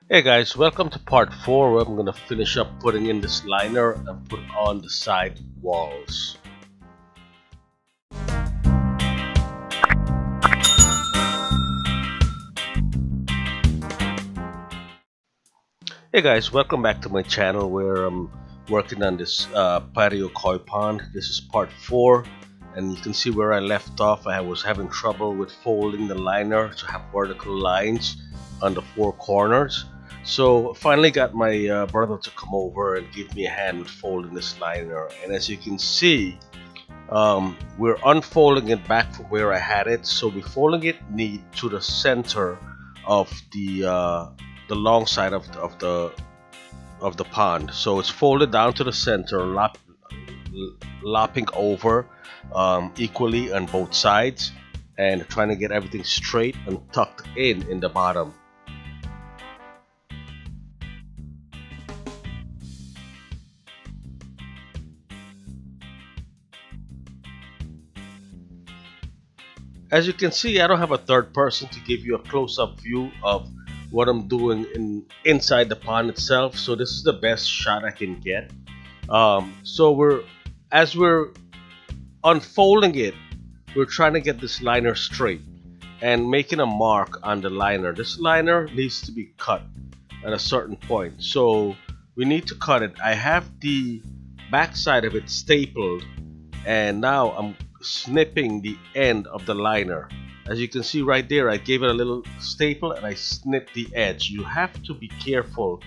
Hey guys, welcome to part 4 where I'm gonna finish up putting in this liner and put on the side walls. Hey guys, welcome back to my channel where I'm working on this patio koi pond. This is part 4 and you can see where I left off. I was having trouble with folding the liner to have vertical lines on the 4 corners. So finally got my brother to come over and give me a hand with folding this liner, and as you can see, we're unfolding it back from where I had it. So we're folding it neat to the center of the long side of the pond. So it's folded down to the center, lopping over equally on both sides, and trying to get everything straight and tucked in the bottom. As you can see, I don't have a third person to give you a close-up view of what I'm doing inside the pond itself. So this is the best shot I can get. So as we're unfolding it, we're trying to get this liner straight and making a mark on the liner. This liner needs to be cut at a certain point. So we need to cut it. I have the back side of it stapled, and now I'm snipping the end of the liner. As you can see right there, I gave it a little staple and I snipped the edge. You have to be careful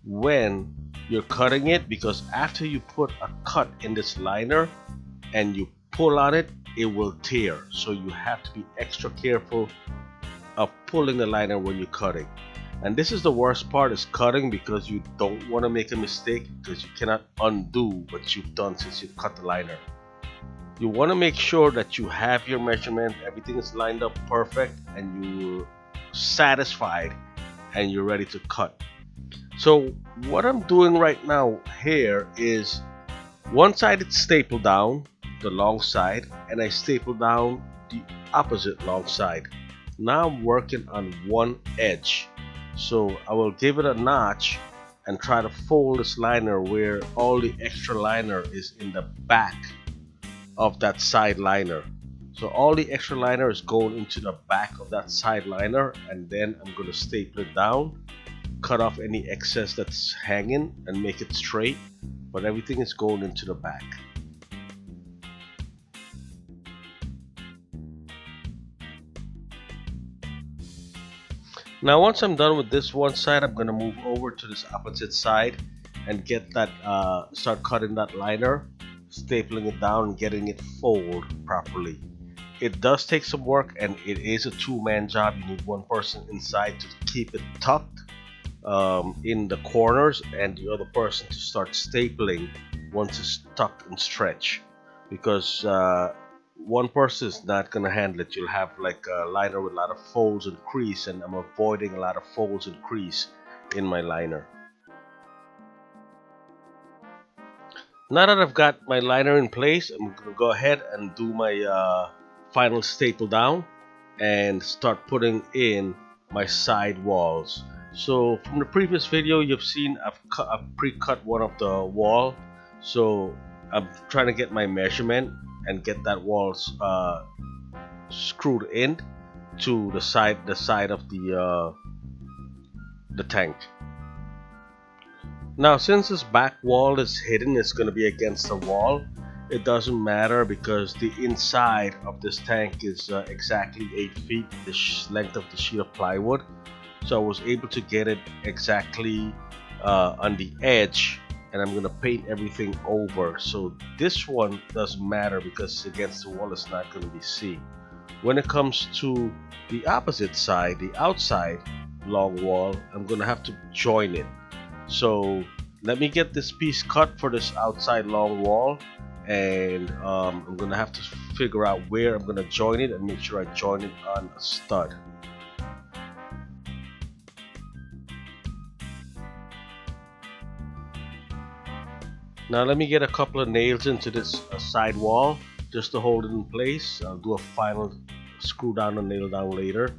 when you're cutting it, because after you put a cut in this liner and you pull on it, it will tear. So you have to be extra careful of pulling the liner when you're cutting. And this is the worst part, is cutting, because you don't want to make a mistake, because you cannot undo what you've done since you've cut the liner. You want to make sure that you have your measurement, everything is lined up perfect, and you're satisfied and you're ready to cut. So what I'm doing right now here is, one side it's stapled down, the long side, and I staple down the opposite long side. Now I'm working on one edge. So I will give it a notch and try to fold this liner where all the extra liner is in the back of that side liner. So all the extra liner is going into the back of that side liner, and then I'm going to staple it down, cut off any excess that's hanging and make it straight, but everything is going into the back. Now once I'm done with this one side, I'm going to move over to this opposite side and get that start cutting that liner, stapling it down and getting it fold properly. It does take some work, and it is a two-man job. You need one person inside to keep it tucked in the corners, and the other person to start stapling once it's tucked and stretched, because one person is not going to handle it. You'll have like a liner with a lot of folds and crease, and I'm avoiding a lot of folds and crease in my liner. Now that I've got my liner in place, I'm going to go ahead and do my final staple down and start putting in my side walls. So from the previous video, you've seen I've pre-cut one of the wall. So I'm trying to get my measurement and get that walls screwed in to the side of the tank. Now since this back wall is hidden, it's going to be against the wall. It doesn't matter, because the inside of this tank is exactly 8 feet, the length of the sheet of plywood. So I was able to get it exactly on the edge, and I'm going to paint everything over. So this one doesn't matter, because against the wall it's not going to be seen. When it comes to the opposite side, the outside long wall, I'm going to have to join it. So let me get this piece cut for this outside long wall, and I'm gonna have to figure out where I'm gonna join it and make sure I join it on a stud. Now let me get a couple of nails into this side wall just to hold it in place. I'll do a final screw down and nail down later,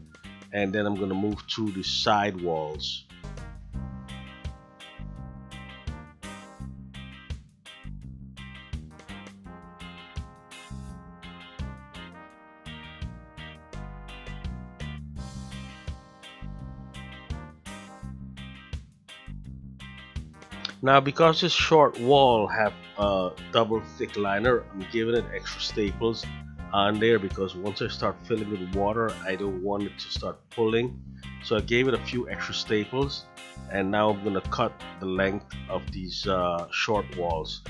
and then I'm gonna move to the side walls. Now, because this short wall have a double thick liner, I'm giving it extra staples on there because once I start filling with water, I don't want it to start pulling. So I gave it a few extra staples, and now I'm gonna cut the length of these short walls.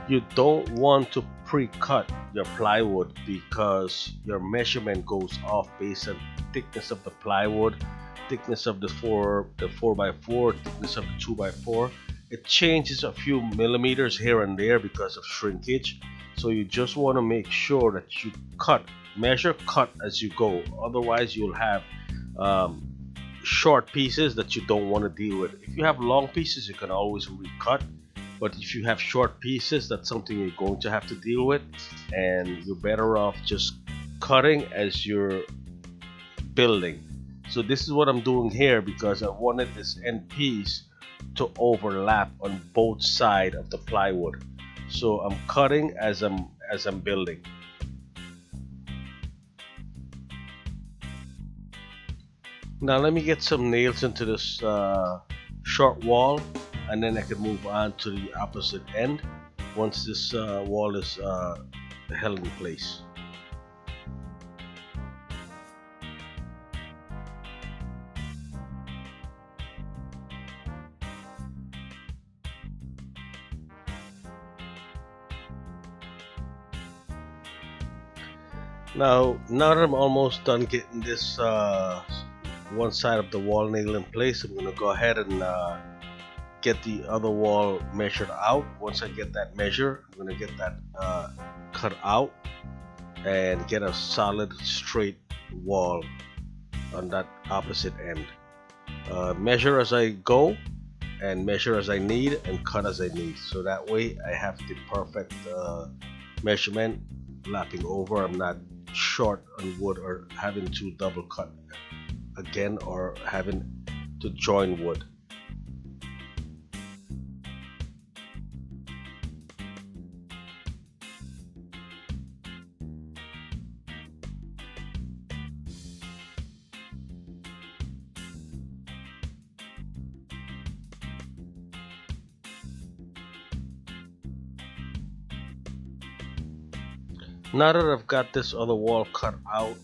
You don't want to pre-cut your plywood because your measurement goes off based on thickness of the plywood, thickness of the 4x4, thickness of the 2x4. It changes a few millimeters here and there because of shrinkage. So you just want to make sure that you measure, cut as you go. Otherwise, you'll have um, short pieces that you don't want to deal with. If you have long pieces, you can always recut. But if you have short pieces, that's something you're going to have to deal with, and you're better off just cutting as you're building. So this is what I'm doing here because I wanted this end piece to overlap on both sides of the plywood. So I'm cutting as I'm building. Now let me get some nails into this short wall, and then I can move on to the opposite end once this wall is held in place. Now that I'm almost done getting this one side of the wall nail in place, I'm gonna go ahead and get the other wall measured out. Once I get that measure, I'm gonna get that cut out and get a solid straight wall on that opposite end. Measure as I go and measure as I need and cut as I need. So that way I have the perfect measurement lapping over. I'm not short on wood or having to double cut again or having to join wood. Now that I've got this other wall cut out,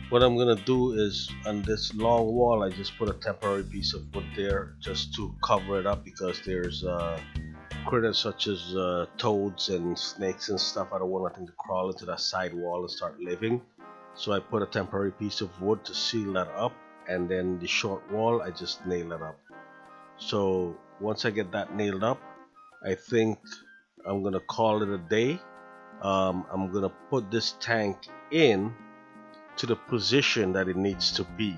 what I'm gonna do is on this long wall I just put a temporary piece of wood there just to cover it up because there's critters such as toads and snakes and stuff. I don't want nothing to crawl into that side wall and start living. So I put a temporary piece of wood to seal that up, and then the short wall I just nail it up. So once I get that nailed up, I think I'm gonna call it a day. I'm gonna put this tank in to the position that it needs to be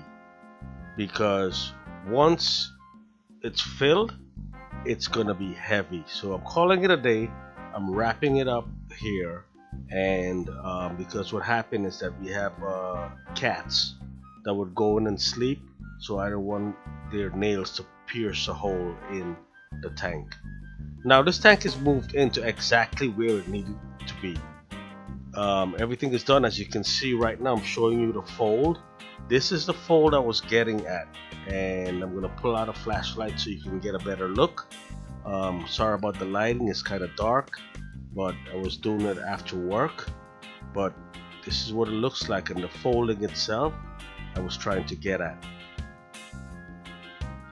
because once it's filled, it's gonna be heavy. So I'm calling it a day. I'm wrapping it up here, and because what happened is that we have cats that would go in and sleep, so I don't want their nails to pierce a hole in the tank. Now this tank is moved into exactly where it needed to be. Everything is done. As you can see right now, I'm showing you the fold. This is the fold I was getting at, and I'm gonna pull out a flashlight so you can get a better look. Sorry about the lighting, it's kind of dark, but I was doing it after work. But this is what it looks like, and the folding itself I was trying to get at.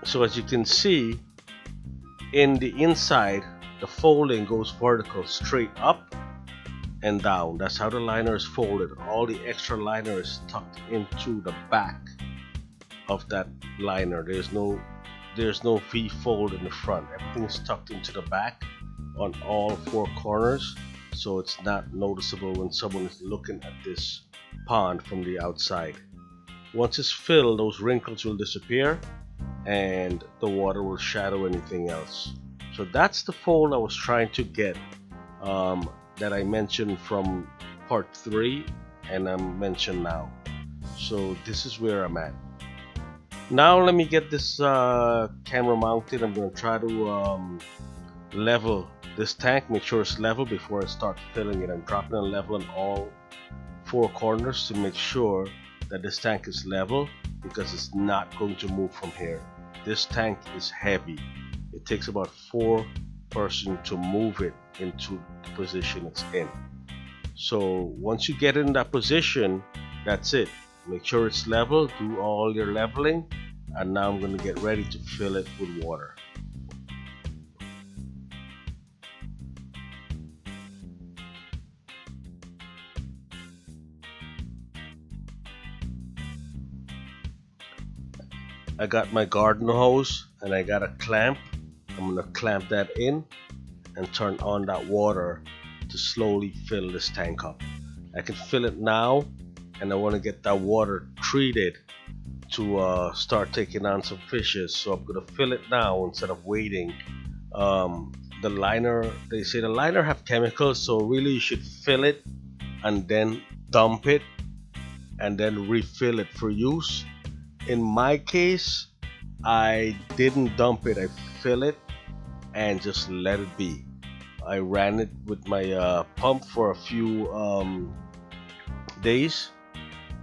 So as you can see, in the inside, the folding goes vertical straight up and down. That's how the liner is folded. All the extra liner is tucked into the back of that liner. There's no V fold in the front. Everything is tucked into the back on all four corners, so it's not noticeable when someone is looking at this pond from the outside. Once it's filled, those wrinkles will disappear and the water will shadow anything else. So that's the fold I was trying to get, that I mentioned from part 3 and I'm mentioned now. So this is where I'm at. Now let me get this camera mounted. I'm going to try to level this tank, make sure it's level before I start filling it. I'm dropping a level on all four corners to make sure that this tank is level because it's not going to move from here. This tank is heavy. It takes about 4 person to move it into the position it's in. So once you get in that position, that's it. Make sure it's level, do all your leveling, and now I'm going to get ready to fill it with water. I got my garden hose and I got a clamp. I'm going to clamp that in and turn on that water to slowly fill this tank up. I can fill it now, and I want to get that water treated to start taking on some fishes. So I'm gonna fill it now instead of waiting. The liner, they say the liner have chemicals, so really you should fill it and then dump it and then refill it for use. In my case, I didn't dump it. I fill it and just let it be. I ran it with my pump for a few days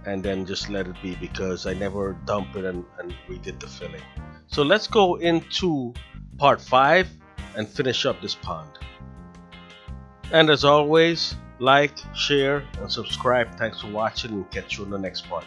and then just let it be because I never dumped it and redid the filling. So let's go into part 5 and finish up this pond. And as always, like, share, and subscribe. Thanks for watching, and catch you on the next part.